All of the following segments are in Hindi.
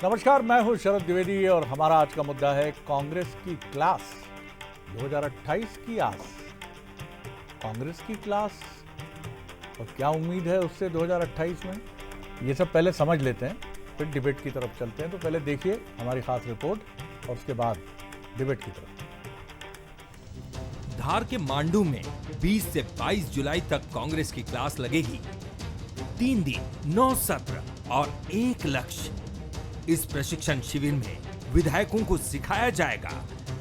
नमस्कार, मैं हूं शरद द्विवेदी और हमारा आज का मुद्दा है कांग्रेस की क्लास 2028 की आस। कांग्रेस की क्लास और क्या उम्मीद है उससे 2028 में, ये सब पहले समझ लेते हैं, फिर डिबेट की तरफ चलते हैं। तो पहले देखिए हमारी खास रिपोर्ट और उसके बाद डिबेट की तरफ। धार के मांडू में 20 से 22 जुलाई तक कांग्रेस की क्लास लगेगी। 3 दिन, 9 सत्र और 1 लक्ष्य। इस प्रशिक्षण शिविर में विधायकों को सिखाया जाएगा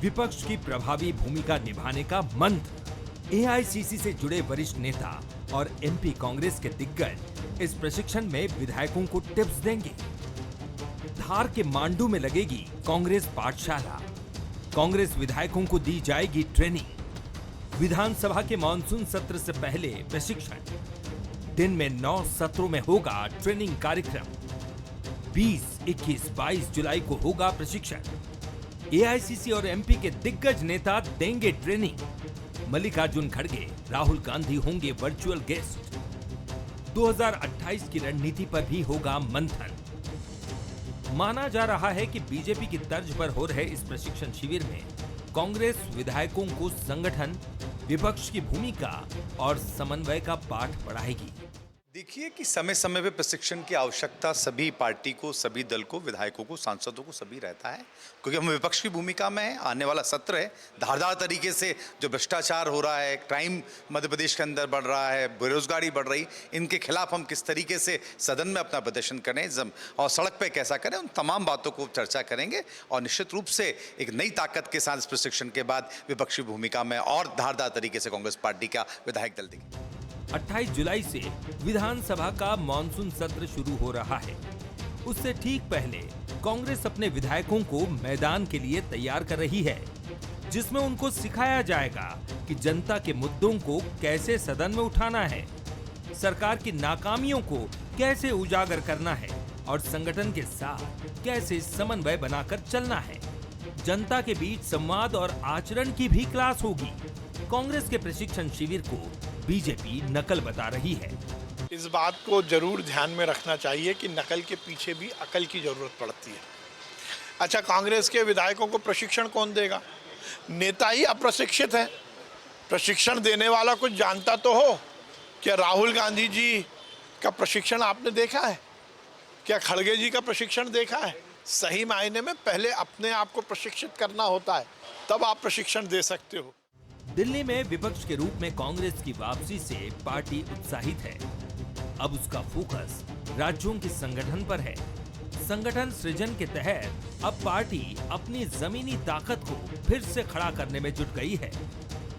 विपक्ष की प्रभावी भूमिका निभाने का मंत्र। एआईसीसी से जुड़े वरिष्ठ नेता और एमपी कांग्रेस के दिग्गज इस प्रशिक्षण में विधायकों को टिप्स देंगे। धार के मांडू में लगेगी कांग्रेस पाठशाला। कांग्रेस विधायकों को दी जाएगी ट्रेनिंग। विधानसभा के मानसून सत्र से पहले प्रशिक्षण। दिन में 9 सत्रों में होगा ट्रेनिंग कार्यक्रम। 20, 21, 22 जुलाई को होगा प्रशिक्षण। एआईसीसी और एमपी के दिग्गज नेता देंगे ट्रेनिंग। मल्लिकार्जुन खड़गे, राहुल गांधी होंगे वर्चुअल गेस्ट। 2028 की रणनीति पर भी होगा मंथन। माना जा रहा है कि बीजेपी की तर्ज पर हो रहे इस प्रशिक्षण शिविर में कांग्रेस विधायकों को संगठन, विपक्ष की भूमिका और समन्वय का पाठ पढ़ाएगी। देखिए कि समय समय पे प्रशिक्षण की आवश्यकता सभी पार्टी को, सभी दल को, विधायकों को, सांसदों को सभी रहता है, क्योंकि हम विपक्ष की भूमिका में है। आने वाला सत्र है, धारदार तरीके से जो भ्रष्टाचार हो रहा है, क्राइम मध्य प्रदेश के अंदर बढ़ रहा है, बेरोजगारी बढ़ रही, इनके खिलाफ हम किस तरीके से सदन में अपना प्रदर्शन करें और सड़क पर कैसा करें, उन तमाम बातों को चर्चा करेंगे। और निश्चित रूप से एक नई ताकत के साथ इस प्रशिक्षण के बाद विपक्षी भूमिका में और धारदार तरीके से कांग्रेस पार्टी का विधायक दल देगी। 28 जुलाई से विधानसभा का मानसून सत्र शुरू हो रहा है। उससे ठीक पहले कांग्रेस अपने विधायकों को मैदान के लिए तैयार कर रही है, जिसमें उनको सिखाया जाएगा कि जनता के मुद्दों को कैसे सदन में उठाना है, सरकार की नाकामियों को कैसे उजागर करना है और संगठन के साथ कैसे समन्वय बनाकर चलना है। जनता के बीच संवाद और आचरण की भी क्लास होगी। कांग्रेस के प्रशिक्षण शिविर को बीजेपी नकल बता रही है। इस बात को जरूर ध्यान में रखना चाहिए कि नकल के पीछे भी अकल की जरूरत पड़ती है। अच्छा, कांग्रेस के विधायकों को प्रशिक्षण कौन देगा? नेता ही अप्रशिक्षित है। प्रशिक्षण देने वाला कुछ जानता तो हो। क्या राहुल गांधी जी का प्रशिक्षण आपने देखा है? क्या खड़गे जी का प्रशिक्षण देखा है? सही मायने में पहले अपने आप को प्रशिक्षित करना होता है, तब आप प्रशिक्षण दे सकते हो। दिल्ली में विपक्ष के रूप में कांग्रेस की वापसी से पार्टी उत्साहित है। अब उसका फोकस राज्यों के संगठन पर है। संगठन सृजन के तहत अब पार्टी अपनी जमीनी ताकत को फिर से खड़ा करने में जुट गई है।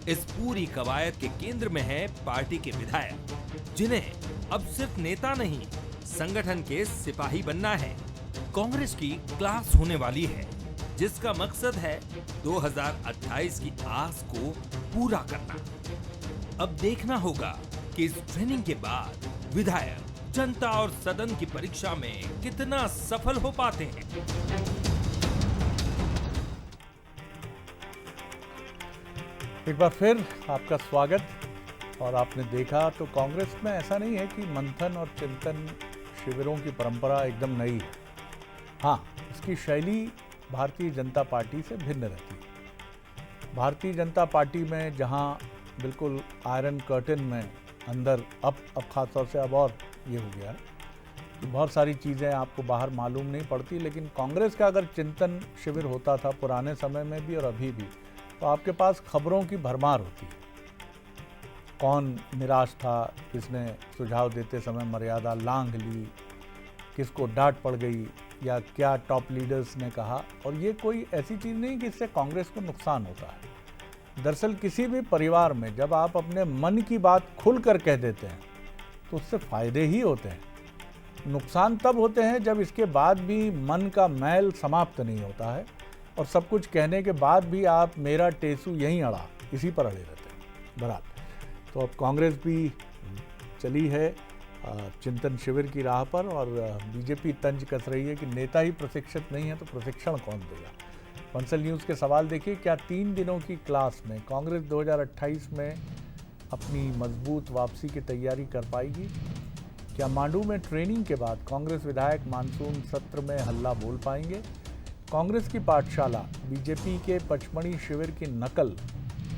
इस पूरी कवायद के केंद्र में है पार्टी के विधायक, जिन्हें अब सिर्फ नेता नहीं, संगठन के सिपाही बनना है। कांग्रेस की क्लास होने वाली है, जिसका मकसद है 2028 की आस को पूरा करना। अब देखना होगा कि इस ट्रेनिंग के बाद विधायक जनता और सदन की परीक्षा में कितना सफल हो पाते हैं। एक बार फिर आपका स्वागत। और आपने देखा तो कांग्रेस में ऐसा नहीं है कि मंथन और चिंतन शिविरों की परंपरा एकदम नई है। हाँ, इसकी शैली भारतीय जनता पार्टी से भिन्न रहती है। भारतीय जनता पार्टी में जहां बिल्कुल आयरन कर्टन में अंदर अब खासतौर से अब और ये हो गया कि बहुत सारी चीज़ें आपको बाहर मालूम नहीं पड़ती, लेकिन कांग्रेस का अगर चिंतन शिविर होता था पुराने समय में भी और अभी भी, तो आपके पास खबरों की भरमार होती है। कौन निराश था, किसने सुझाव देते समय मर्यादा लांघ ली, किसको डांट पड़ गई, या क्या टॉप लीडर्स ने कहा। और ये कोई ऐसी चीज़ नहीं कि इससे कांग्रेस को नुकसान होता है। दरअसल किसी भी परिवार में जब आप अपने मन की बात खुलकर कह देते हैं तो उससे फायदे ही होते हैं। नुकसान तब होते हैं जब इसके बाद भी मन का मैल समाप्त नहीं होता है और सब कुछ कहने के बाद भी आप मेरा टेसू यहीं अड़ा, इसी पर अड़े रहते हैं। बराबर। तो अब कांग्रेस भी चली है चिंतन शिविर की राह पर और बीजेपी तंज कस रही है कि नेता ही प्रशिक्षित नहीं है तो प्रशिक्षण कौन देगा। बंसल न्यूज़ के सवाल देखिए, क्या 3 दिनों की क्लास में कांग्रेस 2028 में अपनी मजबूत वापसी की तैयारी कर पाएगी? क्या मांडू में ट्रेनिंग के बाद कांग्रेस विधायक मानसून सत्र में हल्ला बोल पाएंगे? कांग्रेस की पाठशाला, बीजेपी के पचमढ़ी शिविर की नकल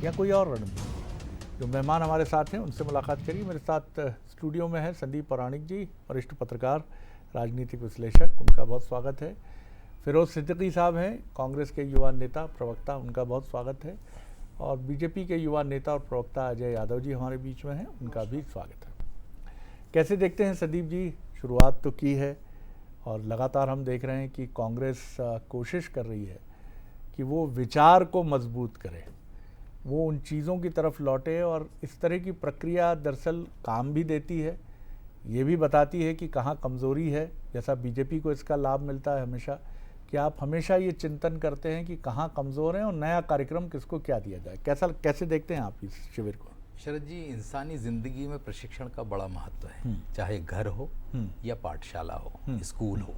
या कोई और रणनीति? जो मेहमान हमारे साथ हैं उनसे मुलाकात करिए। मेरे साथ स्टूडियो में है संदीप पौराणिक जी, वरिष्ठ पत्रकार, राजनीतिक विश्लेषक, उनका बहुत स्वागत है। फिरोज सिद्दीकी साहब हैं, कांग्रेस के युवा नेता प्रवक्ता, उनका बहुत स्वागत है। और बीजेपी के युवा नेता और प्रवक्ता अजय यादव जी हमारे बीच में हैं, उनका भी स्वागत है। कैसे देखते हैं संदीप जी? शुरुआत तो की है और लगातार हम देख रहे हैं कि कांग्रेस कोशिश कर रही है कि वो विचार को मजबूत करे, वो उन चीज़ों की तरफ लौटे, और इस तरह की प्रक्रिया दरअसल काम भी देती है, ये भी बताती है कि कहाँ कमज़ोरी है। जैसा बीजेपी को इसका लाभ मिलता है हमेशा, कि आप हमेशा ये चिंतन करते हैं कि कहाँ कमज़ोर हैं और नया कार्यक्रम किसको क्या दिया जाए। कैसे देखते हैं आप इस शिविर को? शरद जी, इंसानी ज़िंदगी में प्रशिक्षण का बड़ा महत्व है, चाहे घर हो या पाठशाला हो, स्कूल हो।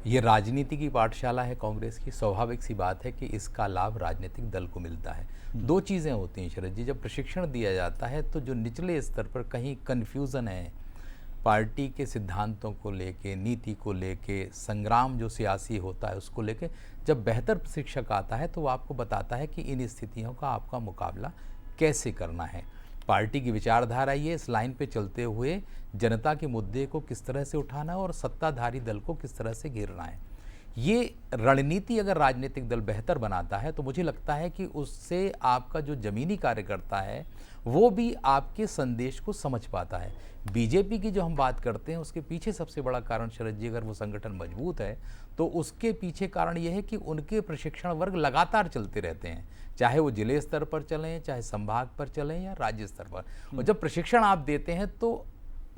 ये राजनीति की पाठशाला है कांग्रेस की। स्वाभाविक सी बात है कि इसका लाभ राजनीतिक दल को मिलता है। दो चीज़ें होती हैं शरद जी, जब प्रशिक्षण दिया जाता है तो जो निचले स्तर पर कहीं कन्फ्यूज़न है पार्टी के सिद्धांतों को लेके, नीति को लेके, संग्राम जो सियासी होता है उसको लेके, जब बेहतर प्रशिक्षक आता है तो वो आपको बताता है कि इन स्थितियों का आपका मुकाबला कैसे करना है। पार्टी की विचारधारा ये, इस लाइन पे चलते हुए जनता के मुद्दे को किस तरह से उठाना है और सत्ताधारी दल को किस तरह से घेरना है। ये रणनीति अगर राजनीतिक दल बेहतर बनाता है तो मुझे लगता है कि उससे आपका जो ज़मीनी कार्यकर्ता है वो भी आपके संदेश को समझ पाता है। बीजेपी की जो हम बात करते हैं उसके पीछे सबसे बड़ा कारण शरद जी, अगर वो संगठन मजबूत है तो उसके पीछे कारण ये है कि उनके प्रशिक्षण वर्ग लगातार चलते रहते हैं, चाहे वो जिले स्तर पर चलें, चाहे संभाग पर चलें या राज्य स्तर पर। और जब प्रशिक्षण आप देते हैं तो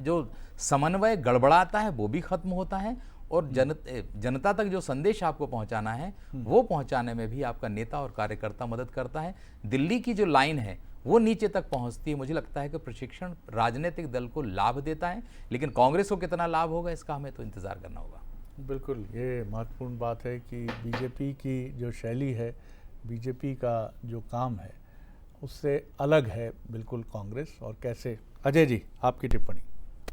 जो समन्वय गड़बड़ाता है वो भी खत्म होता है, और जनता तक जो संदेश आपको पहुंचाना है वो पहुंचाने में भी आपका नेता और कार्यकर्ता मदद करता है। दिल्ली की जो लाइन है वो नीचे तक पहुंचती है। मुझे लगता है कि प्रशिक्षण राजनीतिक दल को लाभ देता है, लेकिन कांग्रेस को कितना लाभ होगा इसका हमें तो इंतजार करना होगा। बिल्कुल, ये महत्वपूर्ण बात है कि बीजेपी की जो शैली है, बीजेपी का जो काम है, उससे अलग है बिल्कुल कांग्रेस। और कैसे, अजय जी आपकी टिप्पणी?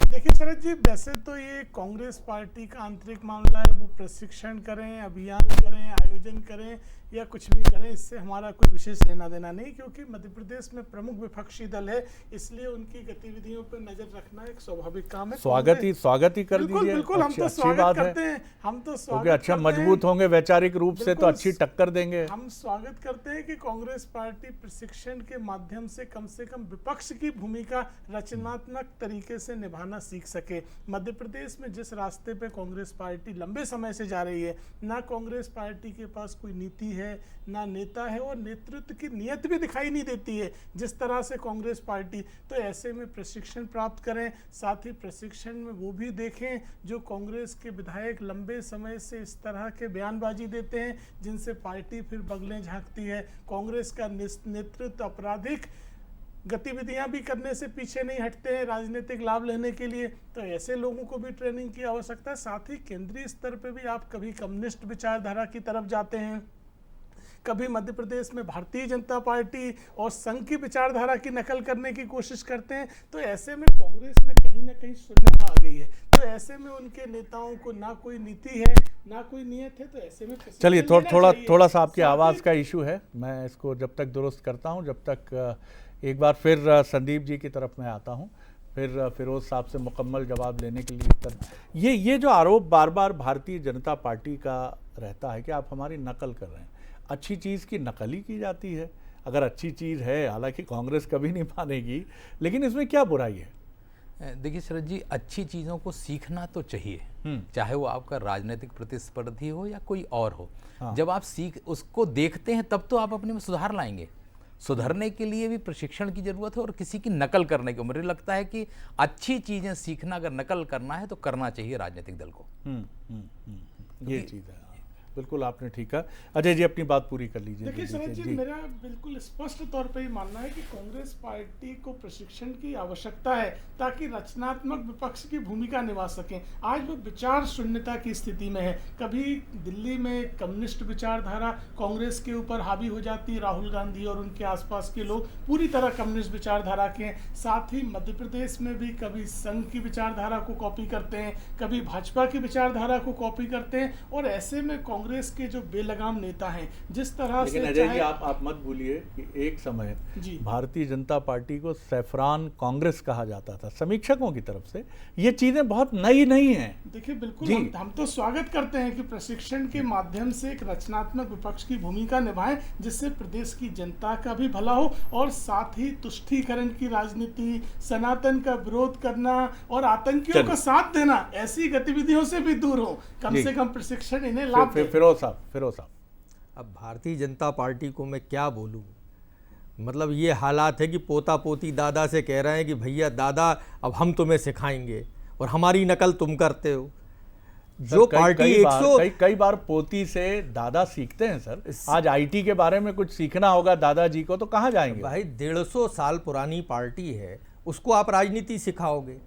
देखिए शरद जी, वैसे तो ये कांग्रेस पार्टी का आंतरिक मामला है। वो प्रशिक्षण करें, अभियान करें, आयोजन करें या कुछ भी करें, इससे हमारा कोई विशेष लेना देना नहीं, क्योंकि मध्य प्रदेश में प्रमुख विपक्षी दल है, इसलिए उनकी गतिविधियों पर नजर रखना एक स्वाभाविक काम है। स्वागत ही कर दीजिए। बिल्कुल, हम तो स्वागत करते हैं, हम तो स्वागत अच्छा मजबूत होंगे वैचारिक रूप से तो अच्छी टक्कर देंगे। हम स्वागत करते हैं कि कांग्रेस पार्टी प्रशिक्षण के माध्यम से कम विपक्ष की भूमिका रचनात्मक तरीके से निभाना सीख सके। मध्य प्रदेश में जिस रास्ते पे कांग्रेस पार्टी लंबे समय से जा रही है, ना कांग्रेस पार्टी के पास कोई नीति है, ना नेता है, और नेतृत्व की नीयत भी दिखाई नहीं देती है जिस तरह से कांग्रेस पार्टी। तो ऐसे में प्रशिक्षण प्राप्त करें, साथ ही प्रशिक्षण में वो भी देखें जो कांग्रेस के विधायक लंबे समय से इस तरह के बयानबाजी देते हैं जिनसे पार्टी फिर बगलें झांकती है। कांग्रेस का नेतृत्व आपराधिक गतिविधियां भी करने से पीछे नहीं हटते हैं राजनीतिक लाभ लेने के लिए, तो ऐसे लोगों को भी ट्रेनिंग की आवश्यकता है। साथ ही केंद्रीय स्तर पे भी आप कभी कम्युनिस्ट विचारधारा की तरफ जाते हैं, कभी मध्य प्रदेश में भारतीय जनता पार्टी और संघ की विचारधारा की नकल करने की कोशिश करते हैं, तो ऐसे में कांग्रेस में कहीं ना कहीं शून्यता आ गई है। तो ऐसे में उनके नेताओं को ना कोई नीति है, ना कोई नियत है, तो ऐसे में चलिए थोड़ा सा आपकी आवाज़ का इशू है, मैं इसको जब तक दुरुस्त करता हूँ, जब तक एक बार फिर संदीप जी की तरफ मैं आता हूँ, फिर फिरोज साहब से मुकम्मल जवाब लेने के लिए। ये जो आरोप बार बार भारतीय जनता पार्टी का रहता है कि आप हमारी नकल कर रहे हैं, अच्छी चीज़ की नकल ही की जाती है। अगर अच्छी चीज़ है, हालांकि कांग्रेस कभी नहीं मानेगी, लेकिन इसमें क्या बुराई है? देखिए शरद जी, अच्छी चीज़ों को सीखना तो चाहिए, चाहे वो आपका राजनीतिक प्रतिस्पर्धी हो या कोई और हो। हाँ। जब आप उसको देखते हैं तब तो आप अपने में सुधार लाएंगे। सुधरने के लिए भी प्रशिक्षण की जरूरत है और किसी की नकल करने की। मुझे लगता है कि अच्छी चीज़ें सीखना, अगर नकल करना है तो करना चाहिए राजनीतिक दल को। ये चीज़ है। बिल्कुल आपने ठीक कहा। अजय जी अपनी बात पूरी कर लीजिए। देखिए जी, शरद जी, जी। मेरा बिल्कुल स्पष्ट तौर पे ये मानना है कि कांग्रेस पार्टी को प्रशिक्षण की आवश्यकता है ताकि रचनात्मक विपक्ष की भूमिका निभा सकें। आज वो विचार शून्यता की स्थिति में है। कभी दिल्ली में कम्युनिस्ट विचारधारा कांग्रेस के ऊपर हावी हो जाती है, राहुल गांधी और उनके आसपास के लोग पूरी तरह कम्युनिस्ट विचारधारा के हैं। साथ ही मध्य प्रदेश में भी कभी संघ की विचारधारा को कॉपी करते हैं, कभी भाजपा की विचारधारा को कॉपी करते हैं, और ऐसे में कांग्रेस के जो बेलगाम नेता हैं जिस तरह लेकिन से अजय जी चाहे आप मत भूलिए कि एक समय जी। भारतीय जनता पार्टी को सैफरान कांग्रेस कहा जाता था समीक्षकों की तरफ से। ये चीजें बहुत नई नहीं हैं। देखिए बिल्कुल जी। हम तो स्वागत करते हैं कि प्रशिक्षण के माध्यम से एक रचनात्मक विपक्ष की भूमिका निभाएं जिससे प्रदेश की जनता का भी भला हो, और साथ ही तुष्टीकरण की राजनीति, सनातन का विरोध करना और आतंकियों चलिए। का साथ देना, ऐसी गतिविधियों से भी दूर हो। कम जी। से कम प्रशिक्षण इन्हें लाभ दे। फिरोज साहब अब भारतीय जनता पार्टी को मैं क्या बोलूं, मतलब ये हालात है कि पोता पोती दादा से कह रहे हैं कि भैया दादा अब हम तुम्हें सिखाएंगे और हमारी नकल तुम करते हो। जो पार्टी कई बार पोती से दादा सीखते हैं सर। आज आईटी के बारे में कुछ सीखना होगा दादाजी को तो कहाँ जाएंगे? भाई 150 साल पुरानी पार्टी है, उसको आप राजनीति सिखाओगे?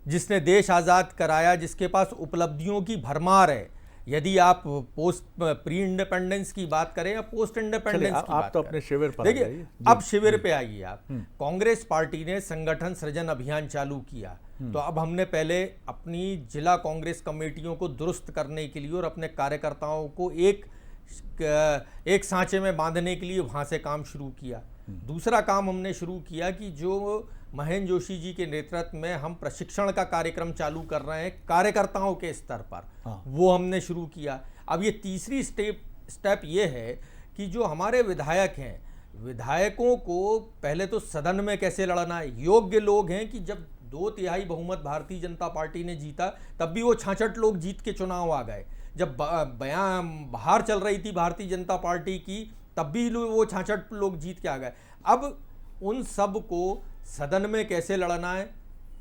जिसने देश आज़ाद कराया, जिसके पास उपलब्धियों की भरमार है, यदि आप पोस्ट प्री इंडिपेंडेंस की बात करें या पोस्ट इंडिपेंडेंस की आप बात तो करें, अपने शिविर पर देखिए आइए। अब शिविर पे आइए आप। कांग्रेस पार्टी ने संगठन सृजन अभियान चालू किया, तो अब हमने पहले अपनी जिला कांग्रेस कमेटियों को दुरुस्त करने के लिए और अपने कार्यकर्ताओं को एक सांचे में बांधने के लिए वहाँ से काम शुरू किया। दूसरा काम हमने शुरू किया कि जो महेंद्र जोशी जी के नेतृत्व में हम प्रशिक्षण का कार्यक्रम चालू कर रहे हैं कार्यकर्ताओं के स्तर पर, वो हमने शुरू किया। अब ये तीसरी स्टेप ये है कि जो हमारे विधायक हैं, विधायकों को पहले तो सदन में कैसे लड़ना है। योग्य लोग हैं कि जब 2/3 बहुमत भारतीय जनता पार्टी ने जीता तब भी वो 66 लोग जीत के चुनाव आ गए। जब बाहर चल रही थी भारतीय जनता पार्टी की तब भी वो 66 लोग जीत के आ गए। अब उन सब को सदन में कैसे लड़ना है,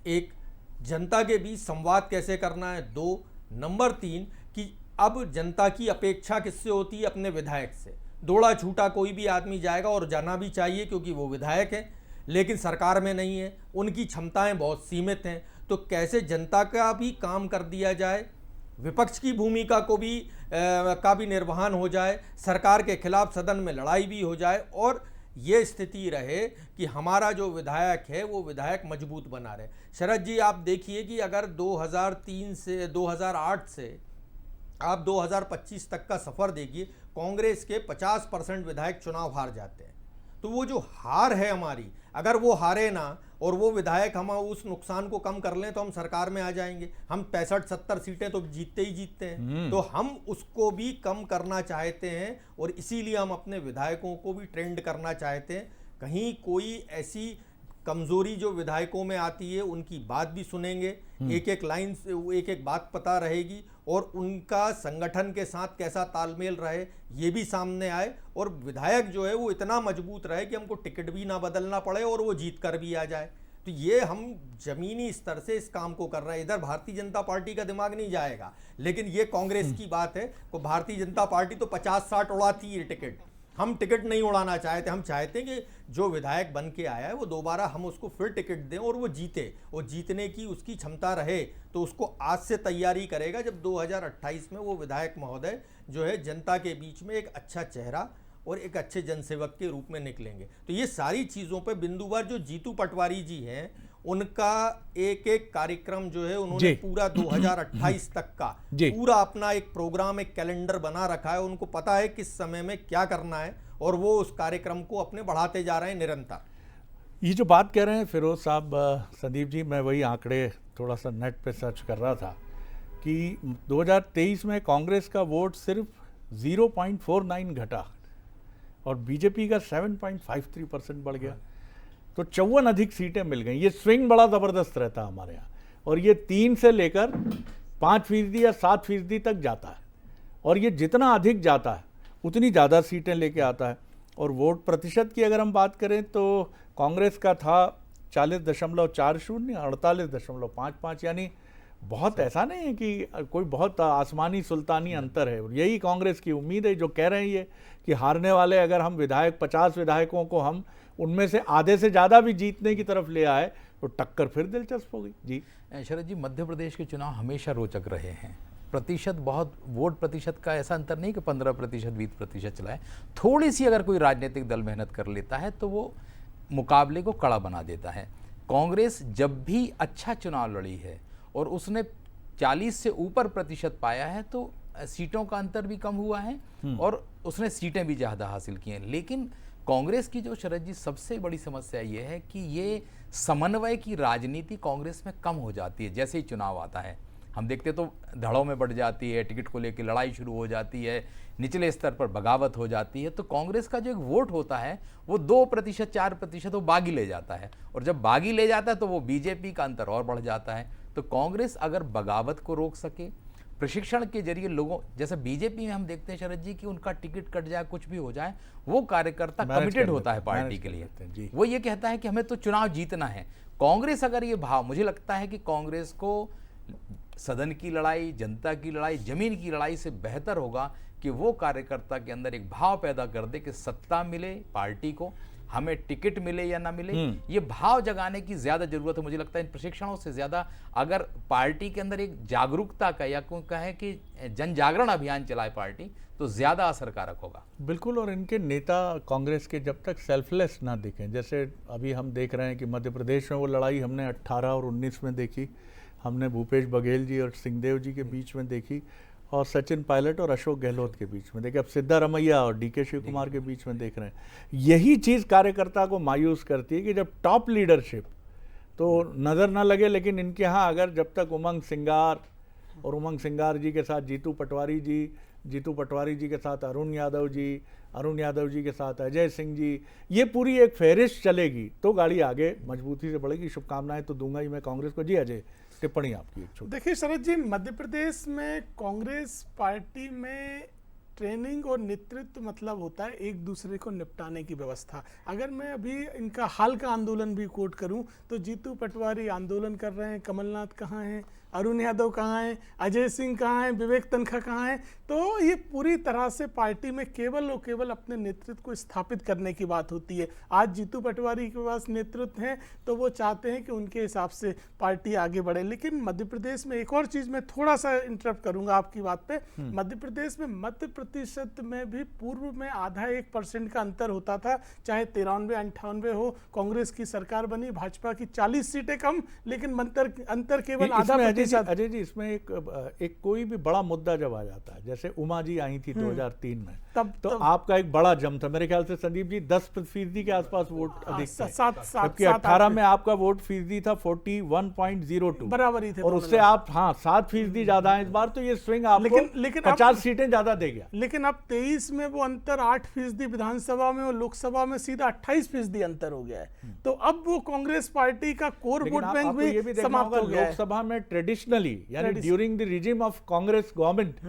एक जनता के बीच संवाद कैसे करना है, 2 नंबर 3 कि अब जनता की अपेक्षा किससे होती है? अपने विधायक से। दौड़ा छूटा कोई भी आदमी जाएगा और जाना भी चाहिए क्योंकि वो विधायक है, लेकिन सरकार में नहीं है, उनकी क्षमताएं बहुत सीमित हैं। तो कैसे जनता का भी काम कर दिया जाए, विपक्ष की भूमिका को भी का भी निर्वहन हो जाए, सरकार के खिलाफ सदन में लड़ाई भी हो जाए, और ये स्थिति रहे कि हमारा जो विधायक है वो विधायक मजबूत बना रहे। शरद जी आप देखिए कि अगर 2003 से 2008 से आप 2025 तक का सफ़र देखिए, कांग्रेस के 50% विधायक चुनाव हार जाते हैं। तो वो जो हार है हमारी, अगर वो हारे ना और वो विधायक हम उस नुकसान को कम कर लें तो हम सरकार में आ जाएंगे। हम 65-70 सीटें तो जीतते ही जीतते हैं, तो हम उसको भी कम करना चाहते हैं और इसीलिए हम अपने विधायकों को भी ट्रेंड करना चाहते हैं। कहीं कोई ऐसी कमजोरी जो विधायकों में आती है उनकी बात भी सुनेंगे, एक एक लाइन से एक एक बात पता रहेगी, और उनका संगठन के साथ कैसा तालमेल रहे ये भी सामने आए, और विधायक जो है वो इतना मजबूत रहे कि हमको टिकट भी ना बदलना पड़े और वो जीत कर भी आ जाए। तो ये हम जमीनी स्तर से इस काम को कर रहे हैं। इधर भारतीय जनता पार्टी का दिमाग नहीं जाएगा, लेकिन ये कांग्रेस की बात है। तो भारतीय जनता पार्टी तो 50-60 उड़ाती है टिकट, हम टिकट नहीं उड़ाना चाहते। हम चाहते हैं कि जो विधायक बन के आया है वो दोबारा हम उसको फिर टिकट दें और वो जीते, और जीतने की उसकी क्षमता रहे तो उसको आज से तैयारी करेगा, जब 2028 में वो विधायक महोदय जो है जनता के बीच में एक अच्छा चेहरा और एक अच्छे जनसेवक के रूप में निकलेंगे। तो ये सारी चीज़ों पे बिंदुवार जो जीतू पटवारी जी हैं उनका एक एक कार्यक्रम जो है उन्होंने पूरा 2028 तक का पूरा अपना एक प्रोग्राम, एक कैलेंडर बना रखा है। उनको पता है किस समय में क्या करना है और वो उस कार्यक्रम को अपने बढ़ाते जा रहे हैं निरंतर। ये जो बात कह रहे हैं फिरोज साहब, संदीप जी, मैं वही आंकड़े थोड़ा सा नेट पे सर्च कर रहा था कि 2023 में कांग्रेस का वोट सिर्फ 0.49 घटा और बीजेपी का 7.53% बढ़ गया, तो 54 अधिक सीटें मिल गई। ये स्विंग बड़ा ज़बरदस्त रहता है हमारे यहाँ, और ये 3 से लेकर 5% या 7% तक जाता है, और ये जितना अधिक जाता है उतनी ज़्यादा सीटें लेके आता है। और वोट प्रतिशत की अगर हम बात करें तो कांग्रेस का था 40.40, 48.55, यानी बहुत ऐसा नहीं है कि कोई बहुत आसमानी सुल्तानी अंतर है। यही कांग्रेस की उम्मीद है, जो कह रहे हैं ये कि हारने वाले अगर हम विधायक 50 विधायकों को हम उनमें से आधे से ज़्यादा भी जीतने की तरफ ले आए तो टक्कर फिर दिलचस्प होगी। जी शरद जी, मध्य प्रदेश के चुनाव हमेशा रोचक रहे हैं। प्रतिशत, बहुत वोट प्रतिशत का ऐसा अंतर नहीं कि 15%, 20% चला है। थोड़ी सी अगर कोई राजनीतिक दल मेहनत कर लेता है तो वो मुकाबले को कड़ा बना देता है। कांग्रेस जब भी अच्छा चुनाव लड़ी है और उसने 40 से ऊपर प्रतिशत पाया है तो सीटों का अंतर भी कम हुआ है और उसने सीटें भी ज़्यादा हासिल की हैं। लेकिन कांग्रेस की जो शरद जी सबसे बड़ी समस्या ये है कि ये समन्वय की राजनीति कांग्रेस में कम हो जाती है। जैसे ही चुनाव आता है हम देखते तो धड़ों में बढ़ जाती है, टिकट को लेकर लड़ाई शुरू हो जाती है, निचले स्तर पर बगावत हो जाती है। तो कांग्रेस का जो एक वोट होता है वो 2%, 4% वो बागी ले जाता है, और जब बागी ले जाता है तो वो बीजेपी का अंतर और बढ़ जाता है। तो कांग्रेस अगर बगावत को रोक सके, प्रशिक्षण के जरिए लोगों, जैसे बीजेपी में हम देखते हैं शरद जी कि उनका टिकट कट जाए, कुछ भी हो जाए, वो कार्यकर्ता कमिटेड होता है पार्टी के लिए। वो ये कहता है कि हमें तो चुनाव जीतना है। कांग्रेस अगर ये भाव, मुझे लगता है कि कांग्रेस को सदन की लड़ाई, जनता की लड़ाई, जमीन की लड़ाई से बेहतर होगा कि वो कार्यकर्ता के अंदर एक भाव पैदा कर दे कि सत्ता मिले पार्टी को, हमें टिकट मिले या ना मिले, ये भाव जगाने की ज्यादा जरूरत है। मुझे लगता है इन प्रशिक्षणों से ज्यादा अगर पार्टी के अंदर एक जागरूकता का या कोई कहे कि जन जागरण अभियान चलाए पार्टी, तो ज्यादा असरकारक होगा। बिल्कुल। और इनके नेता कांग्रेस के जब तक सेल्फलेस ना दिखें, जैसे अभी हम देख रहे हैं कि मध्य प्रदेश में वो लड़ाई हमने 18 और 19 में देखी, हमने भूपेश बघेल जी और सिंहदेव जी के बीच में देखी, और सचिन पायलट और अशोक गहलोत के बीच में देखिए, अब सिद्धारमैया और डीके शिव कुमार के बीच में देख रहे हैं। यही चीज़ कार्यकर्ता को मायूस करती है कि जब टॉप लीडरशिप तो नज़र ना लगे, लेकिन इनके यहाँ अगर जब तक उमंग सिंगार जी के साथ जीतू पटवारी जी के साथ अरुण यादव जी के साथ अजय सिंह जी, ये पूरी एक फहरिस्त चलेगी तो गाड़ी आगे मजबूती से बढ़ेगी। शुभकामनाएं तो दूंगा ही मैं कांग्रेस को। जी अजय, टिप्पणी आपकी एक छोटी। देखिए शरद जी, मध्य प्रदेश में कांग्रेस पार्टी में ट्रेनिंग और नेतृत्व मतलब होता है एक दूसरे को निपटाने की व्यवस्था। अगर मैं अभी इनका हाल का आंदोलन भी कोट करूं तो जीतू पटवारी आंदोलन कर रहे हैं, कमलनाथ कहाँ हैं, अरुण यादव कहाँ हैं, अजय सिंह कहाँ हैं, विवेक तनखा कहाँ हैं। तो ये पूरी तरह से पार्टी में केवल और केवल अपने नेतृत्व को स्थापित करने की बात होती है। आज जीतू पटवारी के पास नेतृत्व है तो वो चाहते हैं कि उनके हिसाब से पार्टी आगे बढ़े। लेकिन मध्य प्रदेश में एक और चीज़ मैं थोड़ा सा इंटरप्ट करूंगा आपकी बात पे। मध्य प्रदेश में मत प्रतिशत में भी पूर्व में आधा 1% का अंतर होता था, चाहे 93-98 हो। कांग्रेस की सरकार बनी, भाजपा की 40 सीटें कम, लेकिन अंतर केवल आधा प्रतिशत। अजय जी, इसमें एक कोई भी बड़ा मुद्दा जब आ जाता है, जैसे उमा जी आई थी 2003 में, तब आपका एक बड़ा जम था। मेरे ख्याल से संदीप जी 10% के आसपास वोट अधिक थे, जबकि 18 में आपका वोट फीसदी था 41.02, बराबर ही थे। और उससे आप 7% ज्यादा है इस बार, तो ये स्विंग आपको 50 सीटें ज्यादा दे गया। लेकिन अब 23 में वो अंतर 8% विधानसभा में और लोकसभा में सीधा 28% अंतर हो गया है। तो अब वो कांग्रेस पार्टी का कोर वोट बैंक भी समाप्त हो गया है। लोकसभा में ट्रेडिशनली, यानी during the regime of Congress government,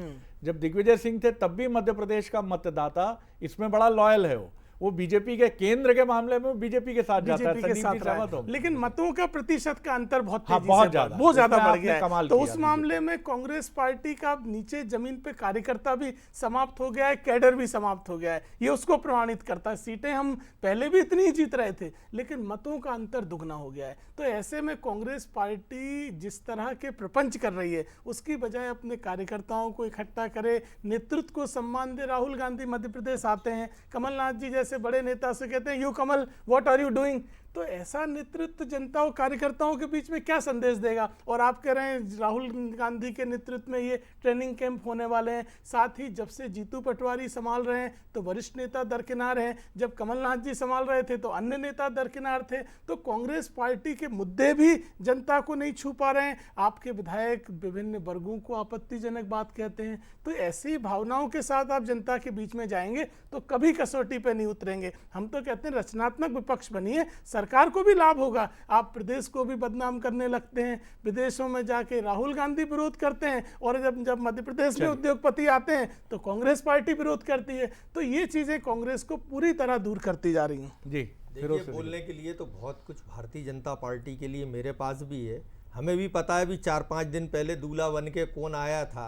जब दिग्विजय सिंह थे तब भी मध्य प्रदेश का मतदाता इसमें बड़ा लॉयल है। वो बीजेपी के केंद्र के मामले में बीजेपी के साथ जाता है, लेकिन मतों का प्रतिशत का अंतर बहुत ज्यादा बढ़ गया है। तो उस मामले में कांग्रेस पार्टी का नीचे जमीन पे कार्यकर्ता भी समाप्त हो गया है, कैडर भी समाप्त हो गया है। ये उसको प्रमाणित करता है। सीटें हम पहले भी इतनी ही जीत रहे थे, लेकिन मतों का अंतर दुगना हो गया है। तो ऐसे में कांग्रेस पार्टी जिस तरह के प्रपंच कर रही है, उसकी बजाय अपने कार्यकर्ताओं को इकट्ठा करे, नेतृत्व को सम्मान दे। राहुल गांधी मध्य प्रदेश आते हैं, कमलनाथ जी जैसे बड़े नेता से कहते हैं, you Kamal what are you doing. तो ऐसा नेतृत्व जनता और कार्यकर्ताओं के बीच में क्या संदेश देगा। और आप कह रहे हैं राहुल गांधी के नेतृत्व में ये ट्रेनिंग कैंप होने वाले हैं। साथ ही जब से जीतू पटवारी संभाल रहे हैं तो वरिष्ठ नेता दरकिनार हैं, जब कमलनाथ जी संभाल रहे थे तो अन्य नेता दरकिनार थे। तो कांग्रेस पार्टी के मुद्दे भी जनता को नहीं छू पा रहे हैं। आपके विधायक विभिन्न वर्गों को आपत्तिजनक बात कहते हैं। तो ऐसी भावनाओं के साथ आप जनता के बीच में जाएंगे तो कभी कसौटी पे नहीं उतरेंगे। हम तो कहते हैं रचनात्मक विपक्ष बनिए, सरकार को भी लाभ होगा। आप प्रदेश को भी बदनाम करने लगते हैं, विदेशों में जाके राहुल गांधी विरोध करते हैं, और जब मध्य प्रदेश में उद्योगपति आते हैं तो कांग्रेस पार्टी विरोध करती है। तो ये चीजें कांग्रेस को पूरी तरह दूर करती जा रही हैं। जी, देखिए, बोलने के लिए तो बहुत कुछ भारतीय जनता पार्टी के लिए मेरे पास भी है। हमें भी पता है भी 4-5 दिन पहले दूल्हा बन के कौन आया था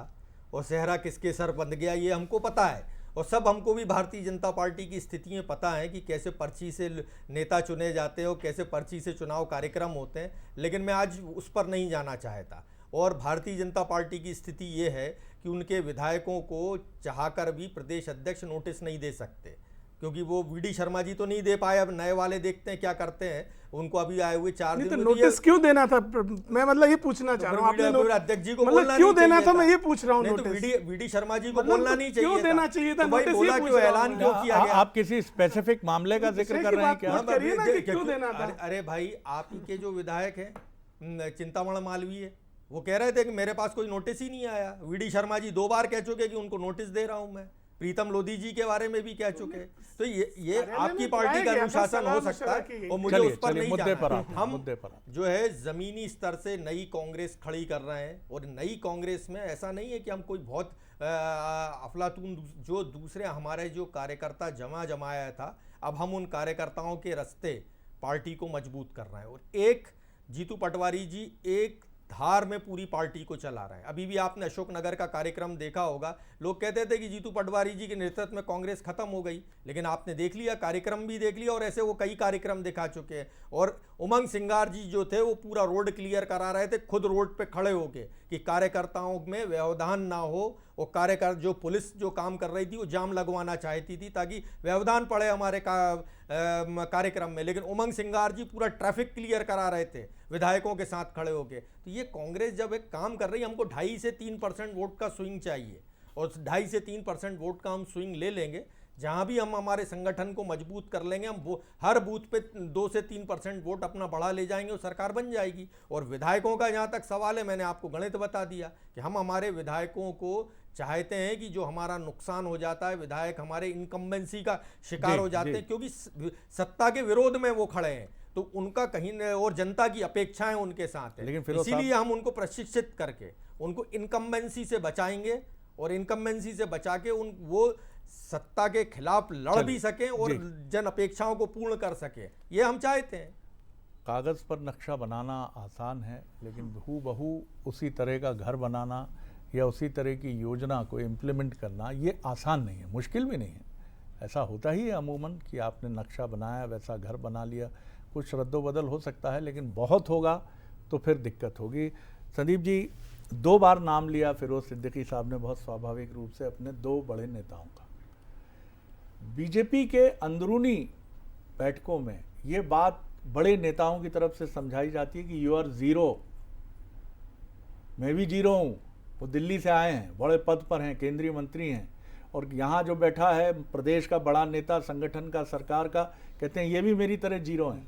और सेहरा किसके सर बंध गया, ये हमको पता है। और सब हमको भी भारतीय जनता पार्टी की स्थितियाँ पता है कि कैसे पर्ची से नेता चुने जाते हैं और कैसे पर्ची से चुनाव कार्यक्रम होते हैं, लेकिन मैं आज उस पर नहीं जाना चाहता। और भारतीय जनता पार्टी की स्थिति ये है कि उनके विधायकों को चाहकर भी प्रदेश अध्यक्ष नोटिस नहीं दे सकते, क्योंकि वो वीडी शर्मा जी तो नहीं दे पाए। अब नए वाले देखते हैं क्या करते हैं, उनको अभी आए हुए 4 दिन तो में नोटिस क्यों देना था? मैं मतलब ये पूछना चाह रहा हूँ, आपने अध्यक्ष जी को मतलब बोलना क्यों नहीं देना चाहिए था, मैं ये पूछ रहा हूँ। नहीं तो नोटिस वीडी शर्मा जी को मतलब बोलना तो नहीं चाहिए क्यों देना चाहिए था? तो भाई नोटिस बोला ये क्यों, पूछ रहा ऐलान हूँ क्यों मैं। किया गया? आप किसी स्पेसिफिक मामले का जिक्र कर रहे हैं क्या? बात करिए ना कि क्यों देना था? अरे भाई, आप ही के जो विधायक हैं चिंतामण मालवीय, वो कह रहे थे कि मेरे पास कोई नोटिस ही नहीं आया। वीडी शर्मा जी 2 बार कह चुके कि उनको नोटिस दे रहा हूं मैं। प्रीतम लोधी जी के बारे में भी कह चुके। तो ये आपकी पार्टी का अनुशासन हो सकता है और मुझे उस पर नहीं मुद्दे पर जाना। हम मुद्दे पर जो है जमीनी स्तर से नई कांग्रेस खड़ी कर रहे हैं, और नई कांग्रेस में ऐसा नहीं है कि हम कोई बहुत अफलातून जो दूसरे हमारे जो कार्यकर्ता जमाया था, अब हम उन कार्यकर्ताओं के रास्ते पार्टी को मजबूत कर रहे हैं। और एक जीतू पटवारी जी एक धार में पूरी पार्टी को चला रहे हैं। अभी भी आपने अशोकनगर का कार्यक्रम देखा होगा, लोग कहते थे कि जीतू पटवारी जी के नेतृत्व में कांग्रेस खत्म हो गई, लेकिन आपने देख लिया, कार्यक्रम भी देख लिया, और ऐसे वो कई कार्यक्रम दिखा चुके हैं। और उमंग सिंगार जी जो थे वो पूरा रोड क्लियर करा रहे थे, खुद रोड पे खड़े होके, कि कार्यकर्ताओं में व्यवधान ना हो। और कार्यकर्ता जो पुलिस जो काम कर रही थी वो जाम लगवाना चाहती थी ताकि व्यवधान पड़े हमारे कार्यक्रम में, लेकिन उमंग सिंगार जी पूरा ट्रैफिक क्लियर करा रहे थे विधायकों के साथ खड़े होके। तो ये कांग्रेस जब एक काम कर रही है, हमको 2.5 से 3% वोट का स्विंग चाहिए, और 2.5 से 3% वोट का हम स्विंग ले लेंगे। जहां भी हम हमारे संगठन को मजबूत कर लेंगे, हम हर बूथ पे 2 से 3% वोट अपना बढ़ा ले जाएंगे और सरकार बन जाएगी। और विधायकों का जहां तक सवाल है, मैंने आपको गणित बता दिया कि हम हमारे विधायकों को चाहते हैं कि जो हमारा नुकसान हो जाता है, विधायक हमारे इनकम्बेंसी का शिकार हो जाते हैं, क्योंकि सत्ता के विरोध में वो खड़े हैं, तो उनका कहीं और जनता की अपेक्षाएं उनके साथ है। लेकिन इसीलिए हम उनको प्रशिक्षित करके उनको इनकम्बेंसी से बचाएंगे, और इनकम्बेंसी से बचा के वो सत्ता के खिलाफ लड़ भी सकें और जन अपेक्षाओं को पूर्ण कर सके, ये हम चाहते हैं। कागज पर नक्शा बनाना आसान है, लेकिन हूबहू उसी तरह का घर बनाना या उसी तरह की योजना को इम्प्लीमेंट करना ये आसान नहीं है, मुश्किल भी नहीं है। ऐसा होता ही है अमूमन कि आपने नक्शा बनाया, वैसा घर बना लिया, कुछ रद्दोबदल हो सकता है, लेकिन बहुत होगा तो फिर दिक्कत होगी। संदीप जी, 2 बार नाम लिया फिरोज सिद्दीकी साहब ने, बहुत स्वाभाविक रूप से अपने 2 बड़े नेताओं का। बीजेपी के अंदरूनी बैठकों में ये बात बड़े नेताओं की तरफ से समझाई जाती है कि यू आर जीरो, मैं भी जीरो हूँ। वो दिल्ली से आए हैं, बड़े पद पर हैं, केंद्रीय मंत्री हैं, और यहाँ जो बैठा है प्रदेश का बड़ा नेता, संगठन का, सरकार का, कहते हैं ये भी मेरी तरह जीरो हैं।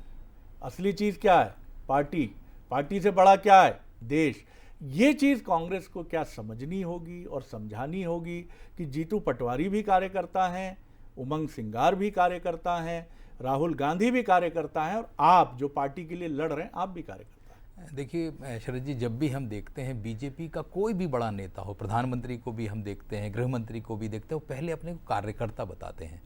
असली चीज़ क्या है? पार्टी। पार्टी से बड़ा क्या है? देश। ये चीज़ कांग्रेस को क्या समझनी होगी और समझानी होगी कि जीतू पटवारी भी कार्यकर्ता हैं, उमंग सिंगार भी कार्यकर्ता हैं, राहुल गांधी भी कार्यकर्ता हैं, और आप जो पार्टी के लिए लड़ रहे हैं आप भी कार्यकर्ता हैं। देखिए शरद जी, जब भी हम देखते हैं बीजेपी का कोई भी बड़ा नेता हो, प्रधानमंत्री को भी हम देखते हैं, गृह मंत्री को भी देखते हैं, वो पहले अपने को कार्यकर्ता बताते हैं।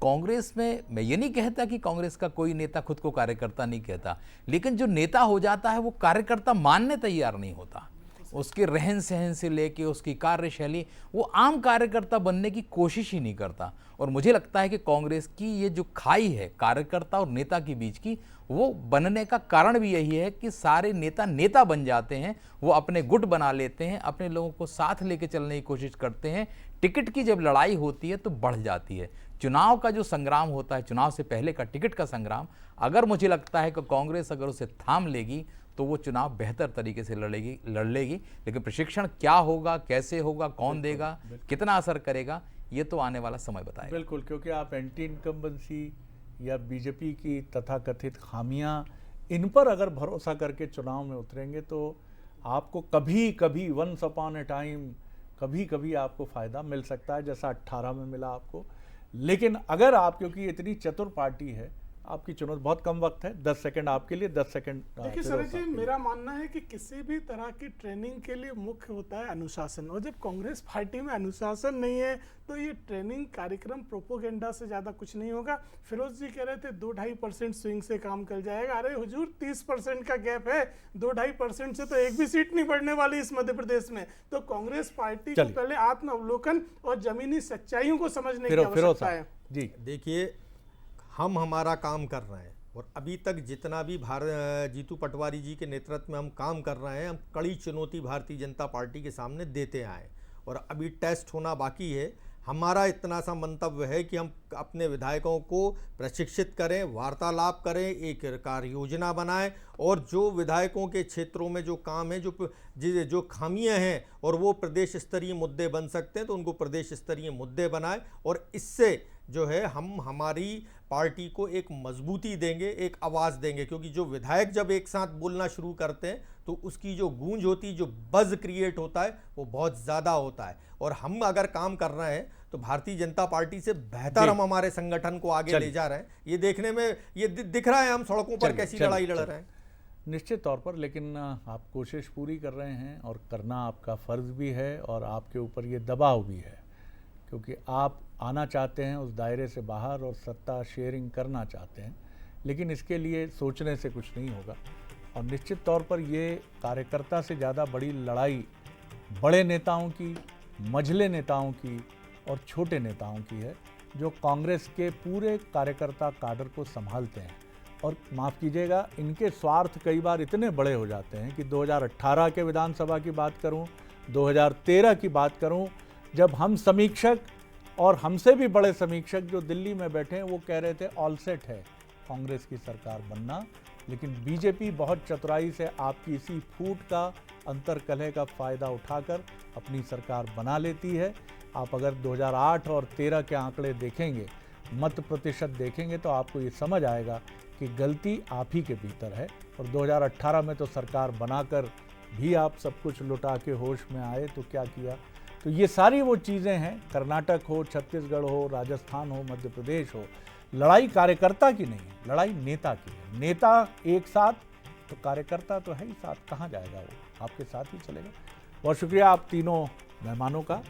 कांग्रेस में मैं ये नहीं कहता कि कांग्रेस का कोई नेता खुद को कार्यकर्ता नहीं कहता, लेकिन जो नेता हो जाता है वो कार्यकर्ता मानने तैयार नहीं होता। उसके रहन सहन से लेके उसकी कार्यशैली, वो आम कार्यकर्ता बनने की कोशिश ही नहीं करता। और मुझे लगता है कि कांग्रेस की ये जो खाई है कार्यकर्ता और नेता के बीच की, वो बनने का कारण भी यही है कि सारे नेता बन जाते हैं, वो अपने गुट बना लेते हैं, अपने लोगों को साथ लेके चलने की कोशिश करते हैं। टिकट की जब लड़ाई होती है तो बढ़ जाती है। चुनाव का जो संग्राम होता है, चुनाव से पहले का टिकट का संग्राम, अगर मुझे लगता है कि कांग्रेस अगर उसे थाम लेगी तो वो चुनाव बेहतर तरीके से लड़ लेगी। लेकिन प्रशिक्षण क्या होगा, कैसे होगा, कौन देगा, कितना असर करेगा, ये तो आने वाला समय बताएगा। बिल्कुल, क्योंकि आप एंटी इनकम्बेंसी या बीजेपी की तथाकथित खामियां, इन पर अगर भरोसा करके चुनाव में उतरेंगे तो आपको कभी कभी वंस अपॉन ए टाइम कभी कभी आपको फ़ायदा मिल सकता है, जैसा 18 में मिला आपको। लेकिन अगर आप, क्योंकि इतनी चतुर पार्टी है, आपकी चुनौती, बहुत कम वक्त है, 10 सेकंड आपके लिए, 10 सेकंड देखिए सर जी, मेरा मानना है कि किसी भी तरह की ट्रेनिंग के लिए मुख्य होता है अनुशासन, और जब कांग्रेस पार्टी में अनुशासन नहीं है तो ये ट्रेनिंग कार्यक्रम प्रोपोगेंडा से ज़्यादा कुछ नहीं होगा। फिरोज जी कह रहे थे 2-2.5% स्विंग से काम कर जाएगा। अरे हुजूर, 30% का गैप है, 2-2.5% से तो एक भी सीट नहीं बढ़ने वाली इस मध्य प्रदेश में। तो कांग्रेस पार्टी को पहले आत्मावलोकन और जमीनी सच्चाइयों को समझने की आवश्यकता है। जी देखिए, हम हमारा काम कर रहे हैं और अभी तक जितना भी जीतू पटवारी जी के नेतृत्व में हम काम कर रहे हैं, हम कड़ी चुनौती भारतीय जनता पार्टी के सामने देते आए और अभी टेस्ट होना बाकी है। हमारा इतना सा मंतव्य है कि हम अपने विधायकों को प्रशिक्षित करें, वार्तालाप करें, एक कार्य योजना बनाएं और जो विधायकों के क्षेत्रों में जो काम है, जो खामियां हैं और वो प्रदेश स्तरीय मुद्दे बन सकते हैं तो उनको प्रदेश स्तरीय मुद्दे बनाएं और इससे जो है हम हमारी पार्टी को एक मजबूती देंगे, एक आवाज़ देंगे। क्योंकि जो विधायक जब एक साथ बोलना शुरू करते हैं तो उसकी जो गूंज होती है, जो बज़ क्रिएट होता है, वो बहुत ज़्यादा होता है। और हम अगर काम कर रहे हैं तो भारतीय जनता पार्टी से बेहतर हम हमारे संगठन को आगे ले जा रहे हैं। ये देखने में ये दिख रहा है हम सड़कों पर कैसी लड़ाई लड़ रहे हैं। निश्चित तौर पर, लेकिन आप कोशिश पूरी कर रहे हैं और करना आपका फ़र्ज़ भी है और आपके ऊपर ये दबाव भी है, क्योंकि आप आना चाहते हैं उस दायरे से बाहर और सत्ता शेयरिंग करना चाहते हैं, लेकिन इसके लिए सोचने से कुछ नहीं होगा। और निश्चित तौर पर ये कार्यकर्ता से ज़्यादा बड़ी लड़ाई बड़े नेताओं की, मझले नेताओं की और छोटे नेताओं की है, जो कांग्रेस के पूरे कार्यकर्ता काडर को संभालते हैं। और माफ़ कीजिएगा, इनके स्वार्थ कई बार इतने बड़े हो जाते हैं कि 2018 के विधानसभा की बात करूं, 2013 की बात करूं, जब हम समीक्षक और हमसे भी बड़े समीक्षक जो दिल्ली में बैठे हैं वो कह रहे थे ऑल सेट है कांग्रेस की सरकार बनना, लेकिन बीजेपी बहुत चतुराई से आपकी इसी फूट का, अंतर्कलह का फ़ायदा उठाकर अपनी सरकार बना लेती है। आप अगर 2008 और 13 के आंकड़े देखेंगे, मत प्रतिशत देखेंगे, तो आपको ये समझ आएगा कि गलती आप ही के भीतर है। और 2018 में तो सरकार बनाकर भी आप सब कुछ लुटा के होश में आए तो क्या किया। तो ये सारी वो चीज़ें हैं, कर्नाटक हो, छत्तीसगढ़ हो, राजस्थान हो, मध्य प्रदेश हो, लड़ाई कार्यकर्ता की नहीं है, लड़ाई नेता की है। नेता एक साथ तो कार्यकर्ता तो है ही साथ, कहाँ जाएगा वो, आपके साथ ही चलेगा। बहुत शुक्रिया आप तीनों मेहमानों का।